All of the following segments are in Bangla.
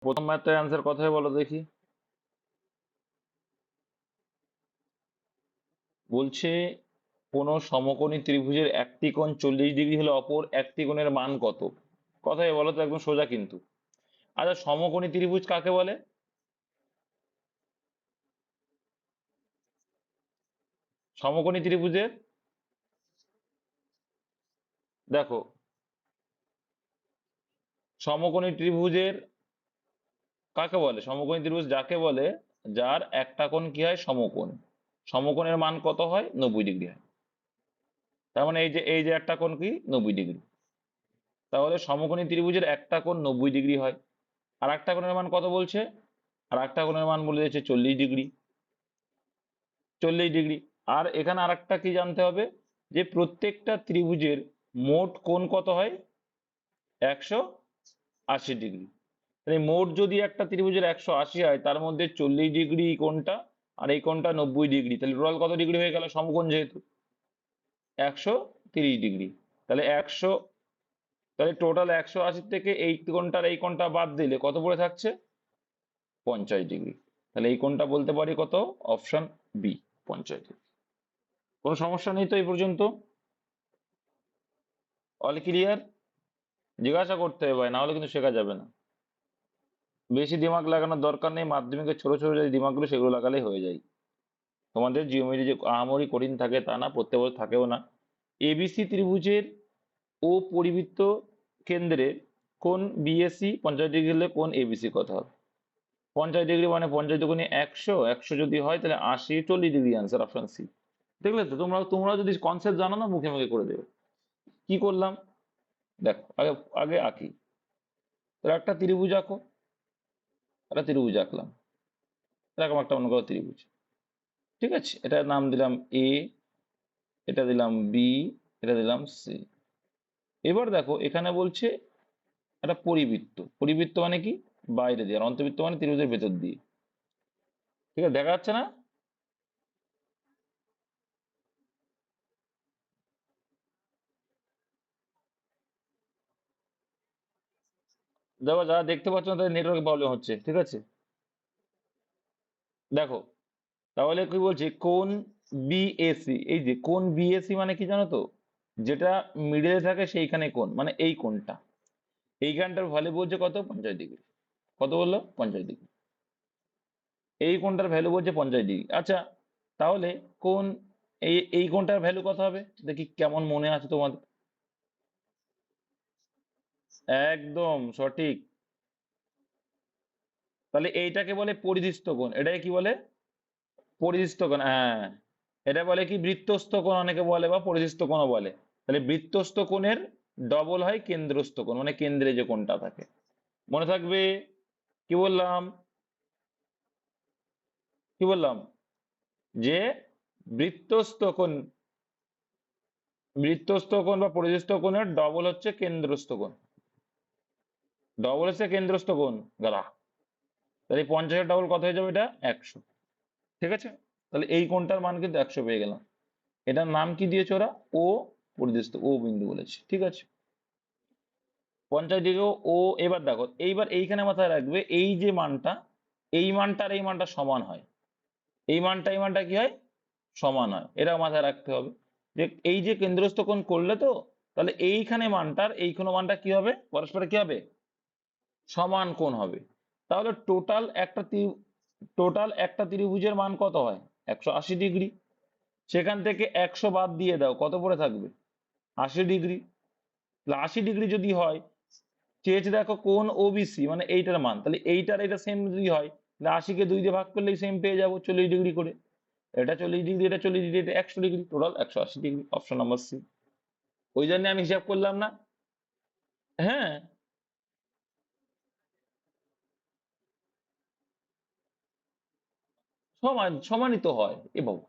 প্রথম ম্যাথটার অ্যান্সার কথাই বলো দেখি। বলছে কোন সমকোণী ত্রিভুজের একটি কোণ 40 ডিগ্রি হলে অপর একটি কোণের মান কত? কথাই বলো তো, একদম সোজা কিন্তু। আচ্ছা, সমকোণী ত্রিভুজ কাকে বলে? সমকোণী ত্রিভুজের, দেখো, সমকোণী ত্রিভুজের কাকে বলে? সমকোণী ত্রিভুজ যাকে বলে যার একটা কোণ কি হয়, সমকোণ। সমকোণের মান কত হয়? 90 ডিগ্রি হয়। তার মানে এই যে একটা কোণ কি 90 ডিগ্রি। তাহলে সমকোণী ত্রিভুজের একটা কোণ 90 ডিগ্রি হয়। আর একটা কোণের মান কত বলছে? আর একটা কোণের মান বলে দিয়েছে 40 ডিগ্রি। 40 ডিগ্রি। আর এখানে আর একটা কি জানতে হবে, যে প্রত্যেকটা ত্রিভুজের মোট কোণ কত হয়? 180 ডিগ্রি। তাহলে মোট যদি একটা ত্রিভুজের 180 হয়, তার মধ্যে 40 ডিগ্রি কোণটা আর এই কোণটা 90 ডিগ্রি, তাহলে টোটাল কত ডিগ্রি হয়ে গেল? সমকোণ যেহেতু 130 ডিগ্রি। তাহলে তাহলে টোটাল 180 থেকে এই কোণটার এই কোণটা বাদ দিলে কত পড়ে থাকছে? 50 ডিগ্রি। তাহলে এই কোণটা বলতে পারি কত? Option B, 50 degree. কোনো সমস্যা নেই তো এই পর্যন্ত? All clear? জিজ্ঞাসা করতে হবে ভাই, না হলে কিন্তু শেখা যাবে না। বেশি দিমাগ লাগানোর দরকার নেই, মাধ্যমিকের ছোট ছোট যে দিমাগগুলো সেগুলো লাগালেই হয়ে যায়। তোমাদের জিওমেট্রি যে আহামরি কঠিন থাকে তা না, প্রত্যেক বছর থাকেও না। এবিসি ত্রিভুজের ও পরিবৃত্ত কেন্দ্রে কোন বিএসি 50 ডিগ্রি হলে কোন এবিসি কত হবে? 50 ডিগ্রি মানে 50 দুগুণে 100, 100 যদি হয় তাহলে 80, 40 ডিগ্রি আনসার, অপশন সি। দেখলে তো, তোমরা তোমরা যদি কনসেপ্ট জানো না, মুখে মুখে করে দেবে। কি করলাম দেখো, আগে আগে আঁকি। তো একটা ত্রিভুজ আঁকো। একটা ত্রিভুজ আঁকলাম, এরকম একটা অন্য কোনো ত্রিভুজ। ঠিক আছে, এটার নাম দিলাম এ, এটা দিলাম বি, এটা দিলাম সি। এবার দেখো এখানে বলছে একটা পরিবৃত্ত। পরিবৃত্ত মানে কি? বাইরে দিয়ে। আর অন্তবৃত্ত মানে ত্রিভুজের ভেতর দিয়ে। ঠিক আছে, দেখা যাচ্ছে না? দেখো, যারা দেখতে পাচ্ছ না তাদের নেটওয়ার্ক প্রবলেম হচ্ছে। ঠিক আছে, দেখো তাহলে কি বলছে, কোন বিএসি। এই যে কোন বিএসি মানে কি জানো তো? যেটা মিডলে থাকে সেইখানে কোন, মানে এই কোনটা, এইখানটার ভ্যালু বলছে কত? 50 ডিগ্রি। কত বললো? 50 ডিগ্রি। এই কোনটার ভ্যালু বলছে 50 ডিগ্রি। আচ্ছা, তাহলে কোন এই কোনটার ভ্যালু কত হবে? দেখি কেমন মনে আছে তোমাদের। একদম সঠিক। তাহলে এইটাকে বলে পরিদৃষ্ট কোণ। এটাকে কি বলে? পরিদৃষ্ট কোণ, হ্যাঁ। এটা বলে কি বৃত্তস্থ কোণ অনেকে বলে, বা পরিদৃষ্ট কোণও বলে। তাহলে বৃত্তস্থ কোণের ডবল হয় কেন্দ্রস্থ কোণ, মানে কেন্দ্রে যে কোণটা থাকে। মনে থাকবে কি বললাম? কি বললাম? যে বৃত্তস্থ কোণ, বৃত্তস্থ কোণ বা পরিদৃষ্ট কোণের ডবল হচ্ছে কেন্দ্রস্থ কোণ। ডবল হচ্ছে কেন্দ্রস্থ কোণ গালা। তাহলে 50-এর ডবল কত হয়ে যাবে? এটা 100। ঠিক আছে, তাহলে এই কোণটার মান কিন্তু 100 পেয়ে গেলাম। এটার নাম কি দিয়েছে ওরা? ও পরিদৃষ্ট, ও বিন্দু বলেছে। ঠিক আছে, 50 ডিগ্রি ও। এবার দেখো, এইবার এইখানে মাথায় রাখবে, এই যে মানটা, এই মানটা আর এই মানটা সমান হয়। এই মানটা এই মানটা কি হয়? সমান হয়। এটা মাথায় রাখতে হবে যে এই যে কেন্দ্রস্থ কোণ করলে তো, তাহলে এইখানে মানটার এই কোনো মানটা কি হবে? পরস্পর কি হবে? সমান কোণ হবে। তাহলে টোটাল একটা ত্রিভুজের মান কত হয়? 180 ডিগ্রি। সেখান থেকে 100 বাদ দিয়ে দাও, কত পড়ে থাকবে? 80 ডিগ্রি। 80 ডিগ্রি যদি হয়, চেয়েছে দেখো কোন ওবিসি মানে এইটার মান, তাহলে এইটার এটা সেম যদি হয়, তাহলে 80-কে 2 দিয়ে ভাগ করলেই সেম পেয়ে যাবো, 40 ডিগ্রি করে। এটা 40 ডিগ্রি, এটা 40 ডিগ্রি, এটা 100 degree, total 180 degree. Option number C. ওই জন্য আমি হিসাব করলাম না। হ্যাঁ, সমানই তো হয় এ বাবু।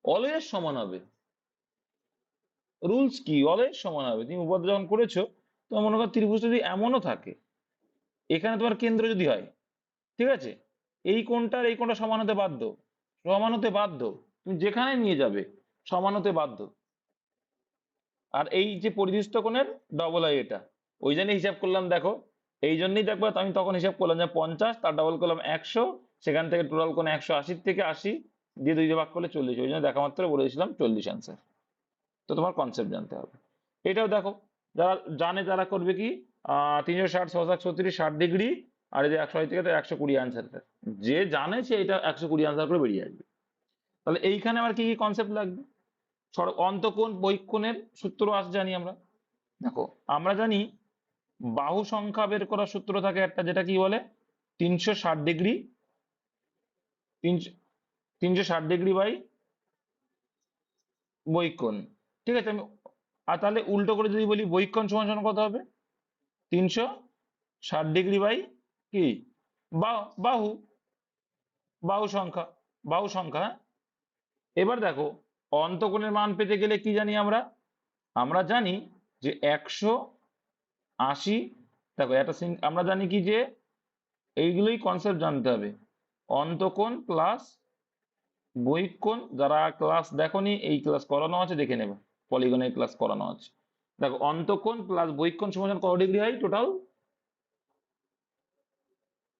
অলওয়েজ সমান হবে। রুলস কি? অলওয়েজ সমান হবে। তুমি উপপাদ্য যখন করেছো, তোমার মনে করো ত্রিভুজ যদি এমনও থাকে, এখানে তোমার কেন্দ্র যদি হয়, ঠিক আছে, এই কোণটা আর এই কোণটা সমান হতে বাধ্য। সমান হতে বাধ্য। তুমি যেখানে নিয়ে যাবে সমান হতে বাধ্য। আর এই যে পরিদৃষ্ট কোণের ডবল হয় এটা। ওই জন্য হিসাব করলাম, দেখো এই জন্যই দেখবো আমি তখন হিসাব করলাম যে 50, তার ডাবল করলাম 100, সেখান থেকে টোটাল কোণ 180 থেকে 80 দিয়ে 2 দিয়ে ভাগ করলে 40, ওই জন্য দেখা মাত্র বলে দিয়েছিলাম 40 অ্যান্সার। তো তোমার কনসেপ্ট জানতে হবে। এটাও দেখো, যারা জানে তারা করবে কি, 360 60 36 60 ডিগ্রি, আর এই যে 180 থেকে 120 অ্যান্সার। যে জানে সে এটা 120 অ্যান্সার করে বেরিয়ে আসবে। তাহলে এইখানে আবার কি কি কনসেপ্ট লাগবে? অন্তকোণ বহিঃকোণের সূত্র আছে জানি আমরা। দেখো আমরা জানি বাহু সংখ্যা বের করার সূত্র থাকে একটা, যেটা কি বলে 360 ডিগ্রি, 360 ডিগ্রি বাই বহিঃকোণ। ঠিক আছে, আমি আর তাহলে উল্টো করে যদি বলি বহিঃকোণ সমান সমান কত হবে? 360 ডিগ্রি বাই কি, বাহু, বাহু সংখ্যা, বাহু সংখ্যা, হ্যাঁ? এবার দেখো অন্তকোণের মান পেতে গেলে কি জানি আমরা? আমরা জানি যে 180, দেখো একটা আমরা জানি কি যে এইগুলোই কনসেপ্ট জানতে হবে। অন্তকোণ প্লাস বহিঃকোণ, যারা ক্লাস দেখোনি এই ক্লাস করানো আছে, দেখে নেবে, পলিগনের ক্লাস করানো আছে। দেখো অন্তকোণ প্লাস বহিঃকোণ সমান কত ডিগ্রি হয়? টোটাল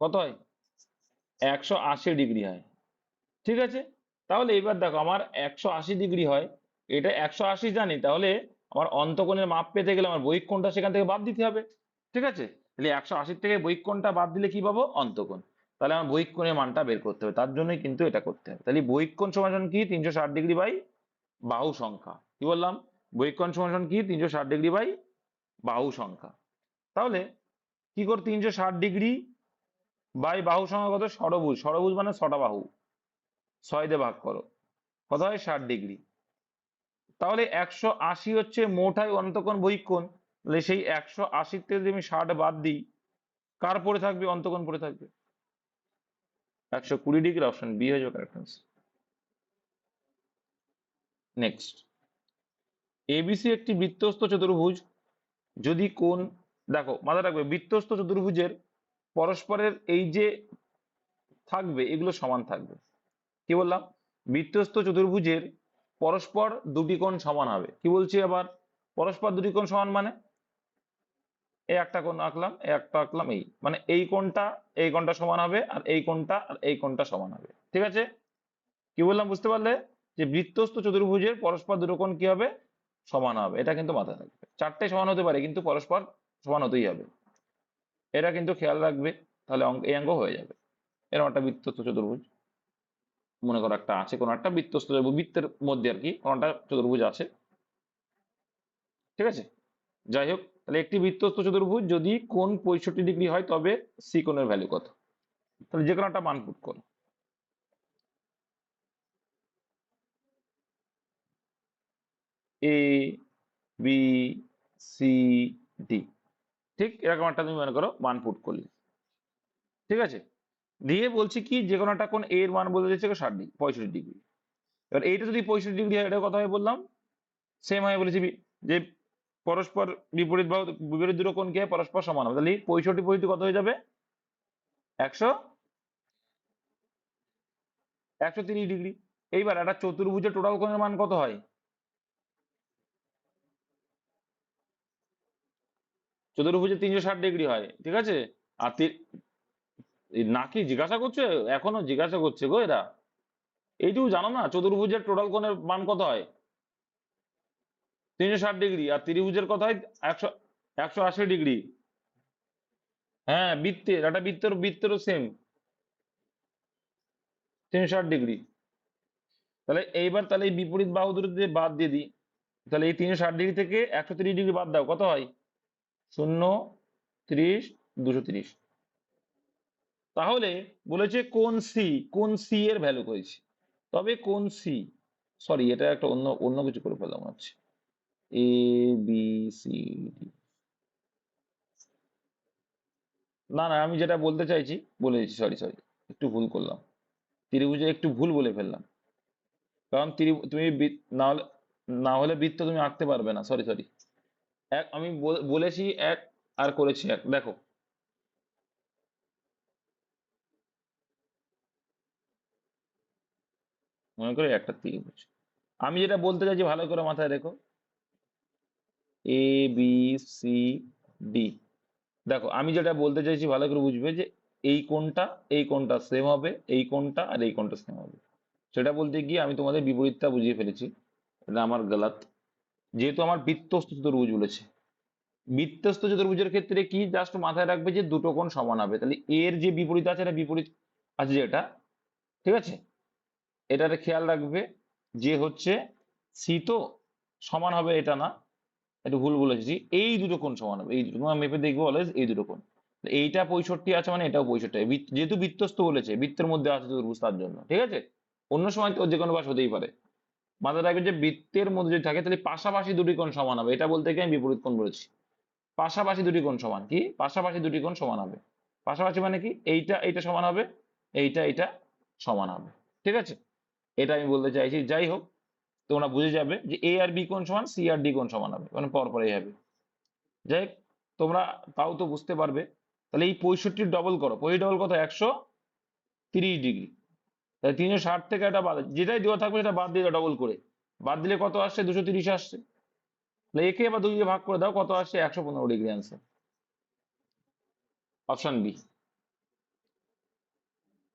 কত হয়? 180 ডিগ্রি হয়। ঠিক আছে, তাহলে এবার দেখো আমার 180 ডিগ্রি হয়, এটা 180 জানি, তাহলে আমার অন্তকোণের মাপ পেতে গেলে আমার বহিঃকোণটা সেখান থেকে বাদ দিতে হবে। ঠিক আছে, তাহলে 180 থেকে বহিঃকোণটা বাদ দিলে কি পাবো? অন্তকোণ। তাহলে আমার বহিঃকোণের মানটা বের করতে হবে, তার জন্যই কিন্তু এটা করতে হবে। তাহলে বহিঃকোণ সমান কি 360 ডিগ্রি বাই বাহু সংখ্যা। কি বললাম? বহিঃকোণ সমান কি 360 ডিগ্রি বাই বাহু সংখ্যা। তাহলে কি করে 360 ডিগ্রি বাই বাহু সংখ্যা কত? ষড়ভুজ, ষড়ভুজ মানে 6টা বাহু, 6 দিয়ে ভাগ করো, কত হয়? 60 ডিগ্রি। তাহলে 180 হচ্ছে মোট হয় অন্তকোণ বহিঃকোণ, তাহলে সেই 180 থেকে যদি আমি 60 বাদ দিই, কার পড়ে থাকবে? অন্তকোণ পড়ে থাকবে। 120 ডিগ্রি, অপশন বি হয়ে যাবে কারেক্ট আনসার। নেক্সট, এবিসি একটি বৃত্তস্থ চতুর্ভুজ, যদি কোণ, দেখো মাথায় রাখবে বৃত্তস্থ চতুর্ভুজের পরস্পরের এই যে থাকবে এগুলো সমান থাকবে। কি বললাম? বৃত্তস্থ চতুর্ভুজের পরস্পর দুটি কোণ সমান হবে। কি বলছি আবার? পরস্পর দুটি কোণ সমান মানে এই একটা কোণ আঁকলাম, এই একটা আঁকলাম, এই মানে এই কোণটা সমান হবে, আর এই কোণটা আর এই কোণটা সমান হবে। ঠিক আছে, কি বললাম বুঝতে পারলে? যে বৃত্তস্থ চতুর্ভুজের পরস্পর দুটো কোণ কি হবে? সমান হবে। এটা কিন্তু মাথায় রাখবে, চারটে সমান হতে পারে কিন্তু পরস্পর সমান হতেই হবে, এটা কিন্তু খেয়াল রাখবে। তাহলে এই অঙ্ক হয়ে যাবে। এরকম একটা বৃত্তস্থ চতুর্ভুজ মনে করো একটা আছে, কোন একটা বৃত্তস্থ বৃত্তের মধ্যে আর কি কোন একটা চতুর্ভুজ আছে। ঠিক আছে, যাই হোক, তাহলে একটি বৃত্তস্থ চতুর্ভুজ যদি কোণ 65 ডিগ্রি হয়, তবে সি কোণের ভ্যালু কত? তাহলে যে কোনো একটা মান পুট করো। এ, বি, সি, ডি, ঠিক এরকম একটা তুমি মনে করো মান পুট করলে। ঠিক আছে, দিয়ে বলছি কি যে কোনো একটা কোণ এর মান বলে দিচ্ছে 60 ডিগ্রি, 65 ডিগ্রি। এবার এইটা যদি 65 ডিগ্রি হয়, এটা কথা হয় বললাম সেম হয় বলেছি যে পরস্পর বিপরীত বাহু, বিপরীত দুটো কোণ কি হয়? পরস্পর সমান হবে। তাহলে 65 কত হয়ে যাবে? 130 ডিগ্রি। এইবার একটা চতুর্ভুজের টোটাল কোণের মান কত হয়? চতুর্ভুজে 360 ডিগ্রি হয়, ঠিক আছে। আর নাকি জিজ্ঞাসা করছে? এখনো জিজ্ঞাসা করছে গো এরা, এইটুকু জানো না চতুর্ভুজের টোটাল কোণের মান কত হয়? 360 ডিগ্রি। আর ত্রিভুজের কত হয়? 180 ডিগ্রি। হ্যাঁ, বৃত্তের, একটা বৃত্তেরও সেম 360 ডিগ্রি। তাহলে এইবার তাহলে এই বিপরীত বাহু দুটো দিয়ে বাদ দিয়ে দিই, তাহলে এই 360 ডিগ্রি থেকে 130 ডিগ্রি বাদ দাও, কত হয়? 0, 30, 230। তাহলে বলেছে কোন সি, কোন সি এর ভ্যালু করেছি। তবে কোন সি, সরি এটা একটা অন্য অন্য কিছু করে ফেললাম হচ্ছে, এ, বি, সি, ডি। না না, আমি যেটা বলতে চাইছি বলে দিচ্ছি, সরি সরি, একটু ভুল করলাম, ত্রিভুজে একটু ভুল বলে ফেললাম। কারণ তুমি না হলে, না হলে বৃত্ত তুমি আঁকতে পারবে না, সরি সরি। আমি বলেছি এক, আর করেছি এক, দেখো মনে করে একটা ত্রিভুজ। আমি যেটা বলতে চাইছি ভালো করে মাথায় রেখো, এ, বি, সি, ডি, দেখো আমি যেটা বলতে চাইছি ভালো করে বুঝবে যে এই কোণটা সেম হবে, এই কোণটা আর এই কোণটা সেম হবে। সেটা বলতে গিয়ে আমি তোমাদের বিপরীতটা বুঝিয়ে ফেলেছি, এটা আমার গালাত। যেহেতু আমার বৃত্তস্থ চতুর্ভুজ বলেছে, বৃত্তস্থ চতুর্ভুজের ক্ষেত্রে কি জাস্ট মাথায় রাখবে যে দুটো কোণ সমান হবে, তাহলে এর যে বিপরীত আছে এটা বিপরীত আছে যেটা, ঠিক আছে, এটাতে খেয়াল রাখবে যে হচ্ছে সি তো সমান হবে এটা না, একটু ভুল বলেছি, এই দুটো কোণ সমান হবে, এই দুটো তোমার মেপে দেখবো অলওয়েজ এই দুটো কোণ। এইটা 65 আছে মানে এটাও 65, যেহেতু বৃত্তস্থ বলেছে বৃত্তের মধ্যে আছে চতুর্ভুজ তার জন্য, ঠিক আছে। অন্য সময় তো যে কোনো বাস হতেই পারে। মাথায় রাখবে যে বৃত্তের মধ্যে যদি থাকে তাহলে পাশাপাশি দুটি কোণ সমান হবে, এটা বলতে গিয়ে আমি বিপরীত কোণ বলেছি। পাশাপাশি দুটি কোণ সমান কি, পাশাপাশি দুটি কোণ সমান হবে, পাশাপাশি মানে কি এইটা এইটা সমান হবে, এইটা এইটা সমান হবে, ঠিক আছে। এটা আমি বলতে চাইছি। যাই হোক, তোমরা বুঝে যাবে যে এ আর বি কোণ সমান, সি আর ডি কোণ সমান হবে, মানে পরপরই হবে। যাই হোক, তোমরা তাও তো বুঝতে পারবে। তাহলে এই 65 ডবল করো, 65 ডবল কত, 130 ডিগ্রি। তাহলে 360 থেকে এটা বাদ, যেটাই দেওয়া থাকবে সেটা বাদ দিয়ে ডবল করে, বাদ দিলে কত আসছে, 230 আসছে। তাহলে একে এবার 2 দিয়ে ভাগ করে দাও, কত আসছে, 115 ডিগ্রি আনসার, অপশন বি।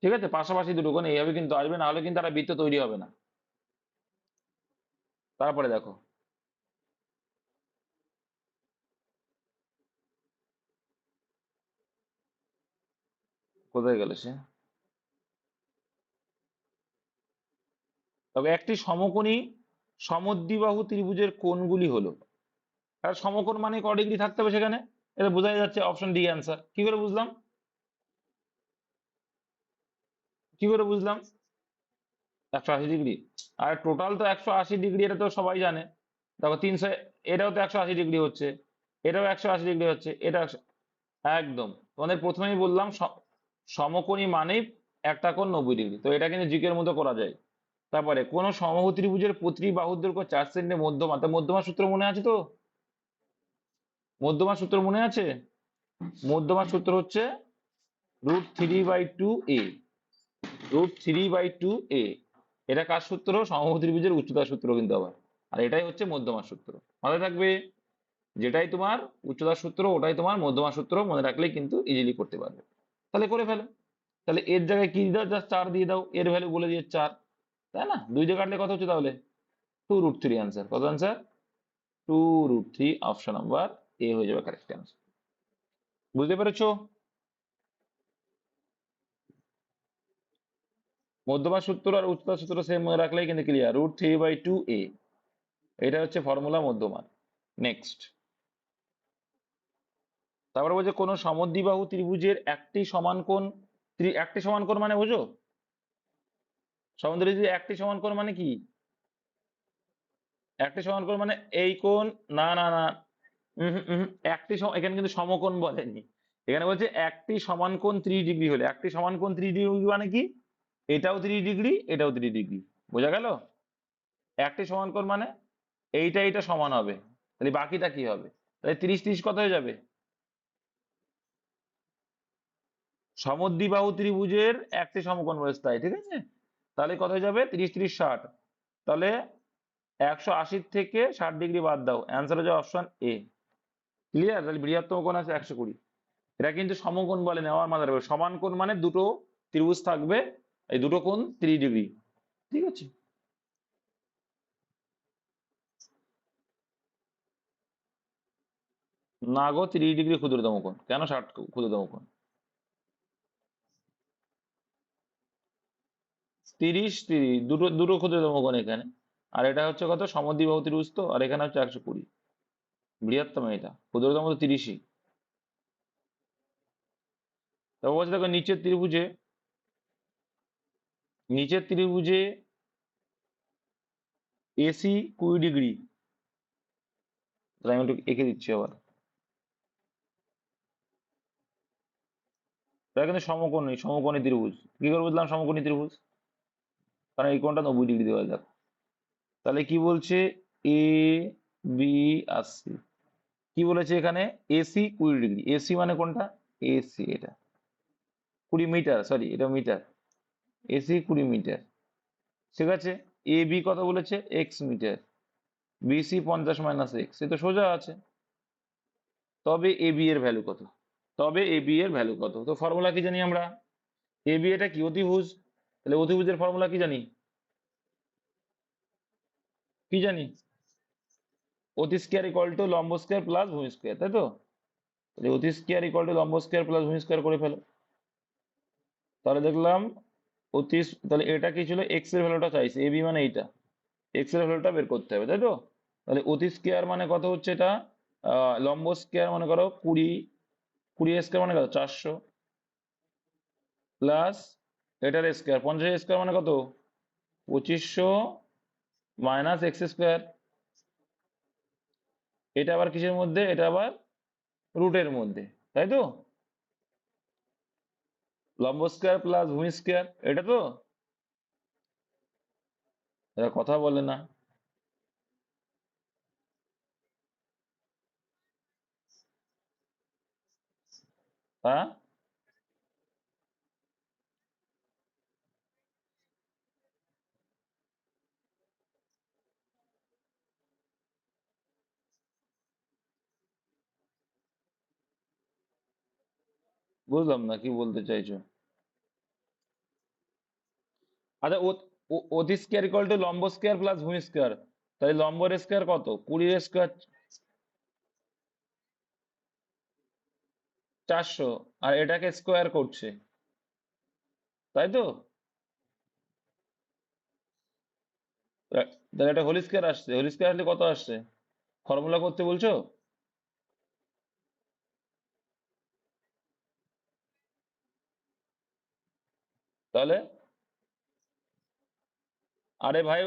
ঠিক আছে, পাশাপাশি দুটো কোণ এইভাবে কিন্তু আসবে, না হলে কিন্তু একটা বৃত্ত তৈরি হবে না। তারপরে দেখো, কোথায় গেল সে। তবে একটি সমকোণী সমদ্বিবাহু ত্রিভুজের কোণগুলি হলো, আর সমকোণ মানে ক ডিগ্রি থাকতে হবে সেখানে, এটা বোঝাই যাচ্ছে, অপশন ডি অ্যান্সার। কি করে বুঝলাম, কি করে বুঝলাম, 180 ডিগ্রি। আর টোটাল তো 180 ডিগ্রি, এটা তো সবাই জানে। দেখো 300, এটাও তো 180 ডিগ্রি হচ্ছে, এটাও 180 ডিগ্রি হচ্ছে, এটা একদম। তোমাদের প্রথমেই বললাম সমকোণী মানেই একটা কোণ 90 ডিগ্রি, তো এটা কিন্তু জিকের মতো করা যায়। তারপরে কোন সমবাহু ত্রিভুজের প্রতিটি বাহুর দৈর্ঘ্য 4 সেমি, মধ্যমা, তো মধ্যমা সূত্র মনে আছে তো, মধ্যমা সূত্র মনে আছে, মধ্যমা সূত্র হচ্ছে √3/2a, √3/2a। এটা কার সূত্র, সমবাহু ত্রিভুজের উচ্চতার সূত্র কিন্তু আবার। আর এটাই হচ্ছে মধ্যমার সূত্র, মনে থাকবে। যেটাই তোমার উচ্চতার সূত্র ওটাই তোমার মধ্যমার সূত্র, মনে রাখলেই কিন্তু ইজিলি করতে পারবে। তাহলে করে ফেলো। তাহলে এর জায়গায় কি দাও, জাস্ট 4 দিয়ে দাও, এর ভ্যালু বলে দিয়ে 4, তাই না, 2 দিয়ে কাটলে কত হচ্ছে তাহলে 2√3 আনসার, কত আনসার, 2√3, অপশন নাম্বার এ হয়ে যাবে কারেক্ট আনসার। বুঝতে পেরেছো, মধ্যমা সূত্র আর উচ্চতা সূত্র সেম মনে রাখলেই কিন্তু ক্লিয়ার, √3/2a, এটা হচ্ছে ফর্মুলা মধ্যমা। নেক্সট, তারপরে বলছে কোন সমদ্বিবাহু ত্রিভুজের একটি সমান কোণ, একটি সমান কোণ মানে বুঝো, সমদ্বিবাহু ত্রিভুজের একটি সমান কোণ মানে কি, একটি সমান কোণ মানে এই কোণ, না না না, এখানে কিন্তু সমকোণ বলেনি, এখানে বলছে একটি সমান কোণ 30 ডিগ্রি হলে, একটি সমান কোণ 30 ডিগ্রি মানে কি, এটাও 30 ডিগ্রি, এটাও 30 ডিগ্রি, বোঝা গেল। একটি সমান কোণ মানে এইটা এইটা সমান হবে, তাহলে বাকিটা কি হবে, তাহলে 30 30 কত হয়ে যাবে, সমদ্বিবাহু ত্রিভুজের একটি সমকোণ বলেছে তাই, ঠিক আছে। তাহলে কত হয়ে যাবে, 30 30 60, তাহলে 180 থেকে 60 ডিগ্রি বাদ দাও, অ্যান্সার হয়ে যাবে অপশন এ। ক্লিয়ার, তাহলে বৃহত্তম কোণ আছে 120। এটা কিন্তু সমকোণ বলে নেওয়ার মাথায় রাখবে, সমান কোণ মানে দুটো ত্রিভুজ থাকবে, এই দুটো কোণ 30 ডিগ্রি, ঠিক আছে। না গো, 30 ডিগ্রি ক্ষুদ্রতম কোণ কেন, 60 ক্ষুদ্রতম কোণ, 30 30 দুটো দুটো ক্ষুদ্রতম কোণ এখানে, আর এটা হচ্ছে কত, সমদ্বিবাহু ত্রিভুজ তো, আর এখানে হচ্ছে 120, বৃহত্তম এটা, ক্ষুদ্রতম তো 30ই। তারপর বলছে দেখো নিচের ত্রিভুজে এসি 20 ডিগ্রি, তাহলে আমি একটু এঁকে দিচ্ছি আবার, এটা কিন্তু সমকোণী, সমকোণী ত্রিভুজ। কি করে বুঝলাম সমকোণী ত্রিভুজ, কারণ এই কোণটা 90 ডিগ্রি দেওয়া যাক। তাহলে কি বলছে, এ বি আর সি, কি বলেছে এখানে, এসি 20 ডিগ্রি, এসি মানে কোনটা, এসি এটা 20 মিটার, সরি এটা মিটার, এসি 20 মিটার, ঠিক আছে। এ বি কত বলেছে, x মিটার, বিসি 50 - x, এ তো সোজা আছে। তবে এ বি এর ভ্যালু কত, তবে এ বি এর ভ্যালু কত। তো ফর্মুলা কি জানি আমরা, এ বি এটা কি অতিভুজ, তাহলে অতিভুজের ফর্মুলা কি জানি, কি জানি, অতি স্কয়ার ইকুয়াল টু লম্ব স্কয়ার প্লাস ভূমি স্কয়ার, তাই তো। তাহলে অতি স্কয়ার ইকুয়াল টু লম্ব স্কয়ার প্লাস ভূমি স্কয়ার করে ফেলো। তাহলে দেখলাম অতি, তাহলে এটা কি ছিল, এক্স এর ভ্যালুটা চাইছে, এ বি মানে এইটা, এক্স এর ভ্যালুটা বের করতে হবে, তাই তো। তাহলে অতি স্কয়ার মানে কত হচ্ছে এটা, লম্ব স্কয়ার মনে করো 20, 20 স্কয়ার মানে কত 400, প্লাস এটার স্কয়ার 50 স্কয়ার মানে কত 2500, মাইনাস এক্স স্কয়ার। এটা আবার কিসের মধ্যে, এটা আবার রুটের মধ্যে, তাই তো। লম্ব স্কয়ার প্লাস ভূমি স্কয়ার, এটা তো। এরা কথা বলে না। হ্যাঁ, বুঝলাম না কি বলতে চাইছো। আচ্ছা, অতি স্কয়ার ইকুয়াল টু লম্ব স্কয়ার প্লাস ভূমি স্কয়ার, তাহলে লম্বের স্কয়ার কত 20 স্কয়ার 400, আর এটাকে স্কোয়ার করছে, তাই তো। তাহলে এটা হোল স্কয়ার আসছে, হোল স্কয়ার আসলে কত আসছে, ফর্মুলা করতে বলছো। তাহলে আরে ভাই,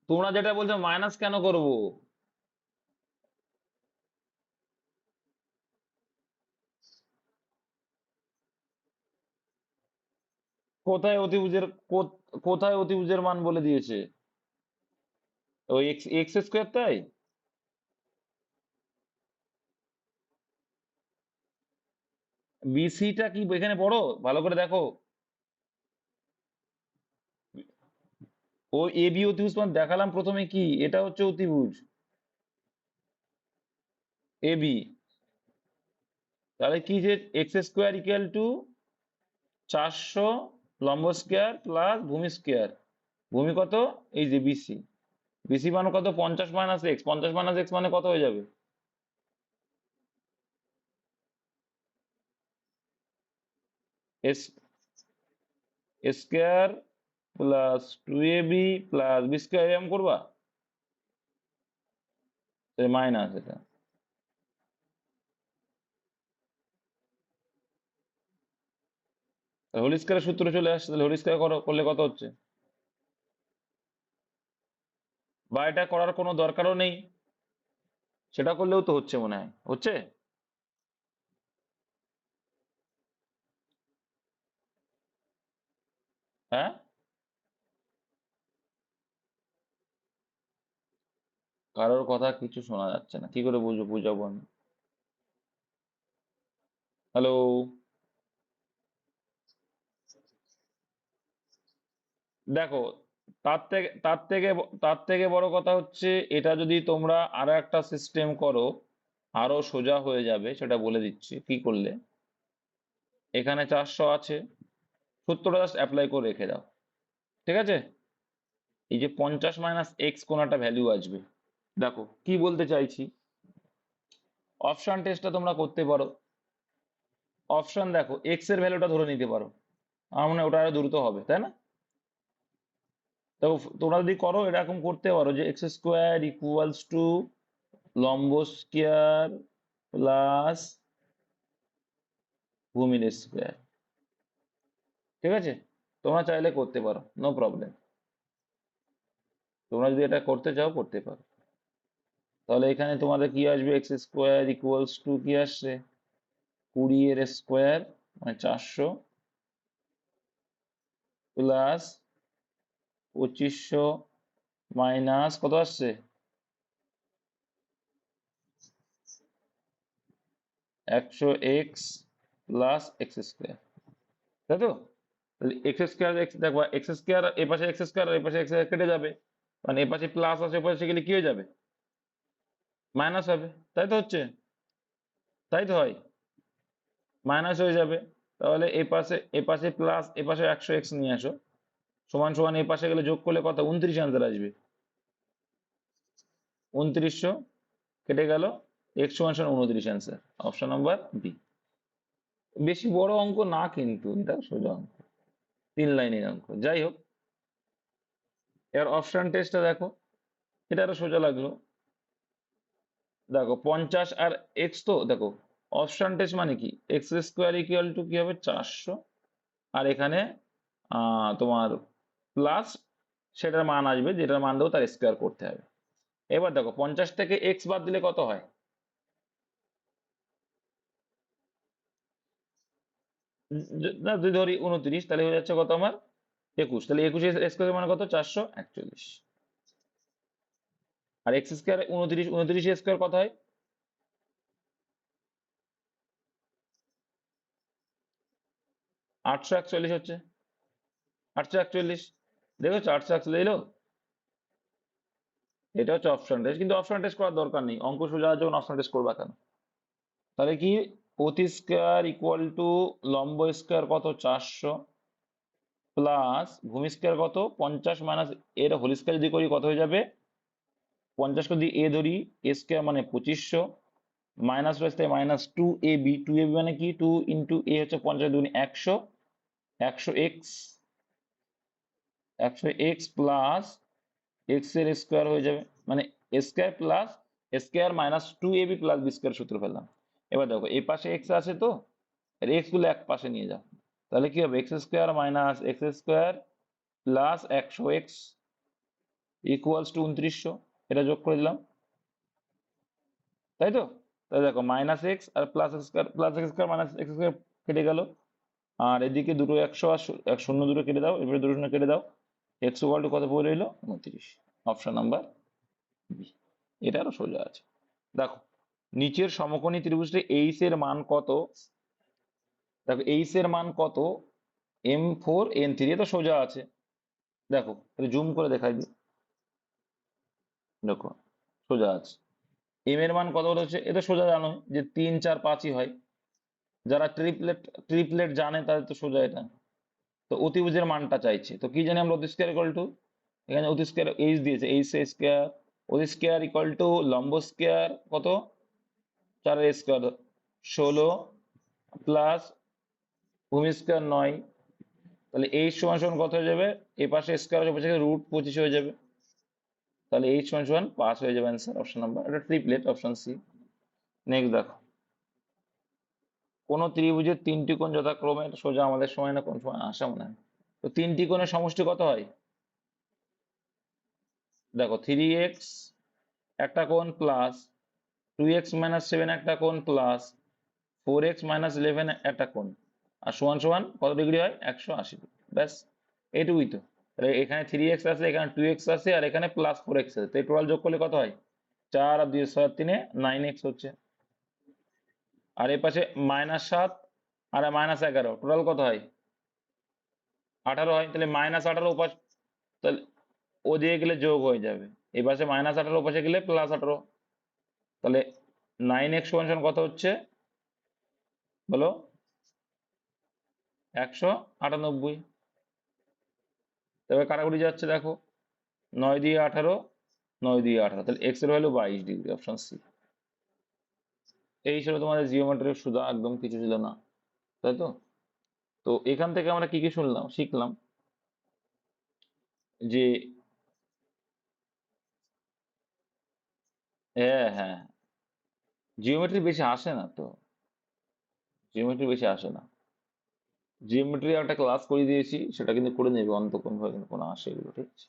তোমরা যেটা বলছো মাইনাস কেন করব, কোথায় অতিভুজের কোথায় অতিভুজের মান বলে দিয়েছে, ওই এক্স এক্স স্কোয়ার, তাই। বিসিটা কি এখানে পড়ো, ভালো করে দেখো। ও এ বি অতিভুজ মান দেখালাম প্রথমে, কি এটা হচ্ছে অতিভুজ এ বি। তাহলে কি যে এক্স স্কোয়ার ইকুয়াল টু 400 লম্ব স্কোয়ার প্লাস ভূমি স্কোয়ার, ভূমি কত, এই যে বিসি, বিসি মান কত 50 মাইনাস এক্স, 50 মাইনাস এক্স মানে কত হয়ে যাবে, s square plus 2ab plus B square, এরকম করবা, মাইনাস এটা, হোল স্কোয়ারের সূত্র চলে আসছে, তাহলে হোল স্কোয়ার করলে কত হচ্ছে, বা এটা করার কোনো দরকারও নেই, সেটা করলেও তো হচ্ছে, মনে হয় হচ্ছে। হ্যাঁ, কারোর কথা কিছু শোনা যাচ্ছে না, কি করে বুঝাবো আমি। হ্যালো, দেখো, তার থেকে বড় কথা হচ্ছে, এটা যদি তোমরা আরো একটা সিস্টেম করো, আরো সোজা হয়ে যাবে, সেটা বলে দিচ্ছি কি করলে। এখানে 400 আছে, সূত্রটা জাস্ট অ্যাপ্লাই করে রেখে দাও, ঠিক আছে। এই যে 50 মাইনাস এক্স কোন একটা ভ্যালু আসবে, দেখো কি বলতে চাইছি। অপশন টেস্টটা তোমরা করতে পারো। অপশন দেখো, এক্স এর ভ্যালুটা ধরে নিতে পারো, আমার মনে হয় ওটা আরো দ্রুত হবে, তাই না। তো তোমরা যদি করো এরকম করতে পারো, যে এক্স স্কোয়ার ইকুয়ালস টু লম্ব স্কয়ার প্লাস ভূমির স্কোয়ার, ঠিক আছে। তোমরা চাইলে করতে পারো, নো প্রবলেম, তোমরা যদি এটা করতে চাও করতে পারো। তাহলে এখানে তোমাদের কি আসবে, এক্স স্কোয়ার ইকুয়ালস টু কি আসছে, 20 এর স্কোয়ার মানে 400, প্লাস 2500, মাইনাস কত আসছে, 100 এক্স প্লাস এক্স স্কোয়ার, তাই তো। এক্স স্কোয়ার এক্স, দেখো এক্স স্কোয়ার এ পাশে এক্স স্কোয়ার, এ পাশে এক্স কেটে যাবে, মানে এ পাশে প্লাস আছে, এ পাশে গেলে কি হয়ে যাবে, মাইনাস হবে, তাই তো হচ্ছে। তাই তো হয়, মাইনাস হয়ে যাবে। তাহলে এ পাশে প্লাস, এপাশে 100x নিয়ে আসো, সমান সমান এই পাশে গেলে যোগ করলে কত, 29 আনসার আসবে। 2900 কেটে গেল, x সমান সমান 29 আনসার, অপশন নাম্বার বি। বেশি বড় অঙ্ক না কিন্তু, এটা সোজা অঙ্ক, 3 লাইনের অঙ্ক। যাই হোক, এর অপশন টেস্টটা দেখো, এটা আরো সোজা লাগলো। দেখো 50 আর এক্স, তো দেখো অপশন টেস্ট মানে কি, এক্স স্কোয়ার ইকুয়াল টু কি হবে 400, আর এখানে তোমার প্লাস সেটার মান আসবে, যেটার মান দেবো তার স্কোয়ার করতে হবে। এবার দেখো 50 থেকে এক্স বাদ দিলে কত হয়, না যদি ধরি 29, তাহলে হয়ে যাচ্ছে কত আমার 21, তাহলে 21 স্কোয়ার মানে কত 441, আর এক্স স্কোয়ার 29, 29 স্কোয়ার কত হয় 841 হচ্ছে, 841 দেখেছো 841 এলো। এটা হচ্ছে অপশন টেস্ট, কিন্তু অপশন টেস্ট করার দরকার নেই, অঙ্ক সোজা যখন অপশন টেস্ট করবা কেন। তাহলে কি, অতি স্কোয়ার ইকুয়াল টু লম্ব স্কোয়ার কত 400, প্লাস ভূমি স্কোয়ার কত 50 মাইনাস এর হোল স্কোয়ার যদি করি কত হয়ে যাবে, 50 যদি এ ধরি, এ স্কোয়ার মানে 2500, মাইনাস রয়েছে -2ab, 2ab মানে কি 2 ইন্টু এ হচ্ছে 50 দুগুণ 100, 100x, 100x প্লাস এক্স এর স্কোয়ার হয়ে যাবে, মানে square plus square minus 2ab plus B square সূত্র ফেললাম। এবার দেখো এই পাশে এক্স আছে, তো এক্স গুলো এক পাশে নিয়ে যাও, তাহলে কি হবে x square minus x square plus 100x equals to 2900, এটা যোগ করে দিলাম, তাই তো। তাহলে দেখো মাইনাস এক্স আর plus x square, plus x square minus x square কেটে গেল, আর এদিকে দুটো 100 আর এক শূন্য দুটো কেটে দাও, এবারে দুটো শূন্য কেটে দাও, এক্স ইকুয়াল টু কত পড়ে রইলো 29, অপশন নাম্বার বি। এটা আরো সোজা আছে। দেখো নিচের সমকোণী ত্রিভুজটি এইচ এর মান কত, দেখো এইচ এর মান কত, M4N3, তো সোজা আছে। দেখো জুম করে দেখাই দিই, দেখো সোজা আছে। এম এর মান কত হচ্ছে, এটা সোজা জানো যে 3 4 5ই হয়, যারা ট্রিপলেট ট্রিপলেট জানে তাদের তো সোজা এটা। তো অতিভুজের মানটা চাইছে, তো কি জানি আমরা, অতি স্কোয়ার ইকুয়াল টু, এখানে অতি স্কোয়ার এইচ দিয়েছে, এইচ স্কোয়ার, অতি স্কোয়ার ইকুয়াল টু লম্ব স্কোয়ার কত 4 স্কোয়ার 16, প্লাস ভূমি স্কোয়ার 9, তাহলে এইচ সমান সমান কত হয়ে যাবে, এ পাশে স্কোয়ার আছে, পাশে √25 হয়ে যাবে, তাহলে এইচ সমান সমান 5 হয়ে যাবে অ্যান্সার, অপশন নাম্বার, এটা ট্রিপলেট, অপশন সি। নেক্সট দেখো, কোন ত্রিভুজের 3টি কোণ যথাক্রমে, এটা সোজা আমাদের সময় না কোন সময় আসা মনে হয়, তো 3টি কোণের সমষ্টি কত হয়, দেখো 3x একটা কোণ প্লাস 2x মাইনাস 7 একটা কোণ প্লাস 4x মাইনাস 11 একটা কোণ, আর সমান সমান কত ডিগ্রি হয় 180 ডিগ্রি, ব্যাস এইটুকুই তো। তাহলে এখানে 3x আছে, এখানে 2x আছে, আর এখানে প্লাস 4x আছে, তো টোটাল যোগ করলে কত হয় 4 আর 2 6 3 9x হচ্ছে, আর এ পাশে -7 আর -11, টোটাল কত হয় 18 হয়, তাহলে -18 উপাস, তাহলে ও দিয়ে গেলে যোগ হয়ে যাবে, এই পাশে -18 ওপাশে গেলে +18, তাহলে 9x সমান সমান কত হচ্ছে বলো 198, তবে কাটাকুটি যাচ্ছে দেখো, 9 দিয়ে 18, 9 দিয়ে 18, তাহলে এক্স এর ভ্যালু 22 ডিগ্রি, অপশন সি। এই ছিল তোমাদের জিওমেট্রির সুদা, একদম কিছু ছিল না, তাই তো। তো এখান থেকে আমরা কি কি শিখলাম, যে হ্যাঁ হ্যাঁ, জিওমেট্রি বেশি আসে না তো, জিওমেট্রি বেশি আসে না, জিওমেট্রি একটা ক্লাস করে দিয়েছি, সেটা কিন্তু করে নেবে অন্তত কোন ভাবে, কিন্তু কোনো আসে এগুলো, ঠিক আছে।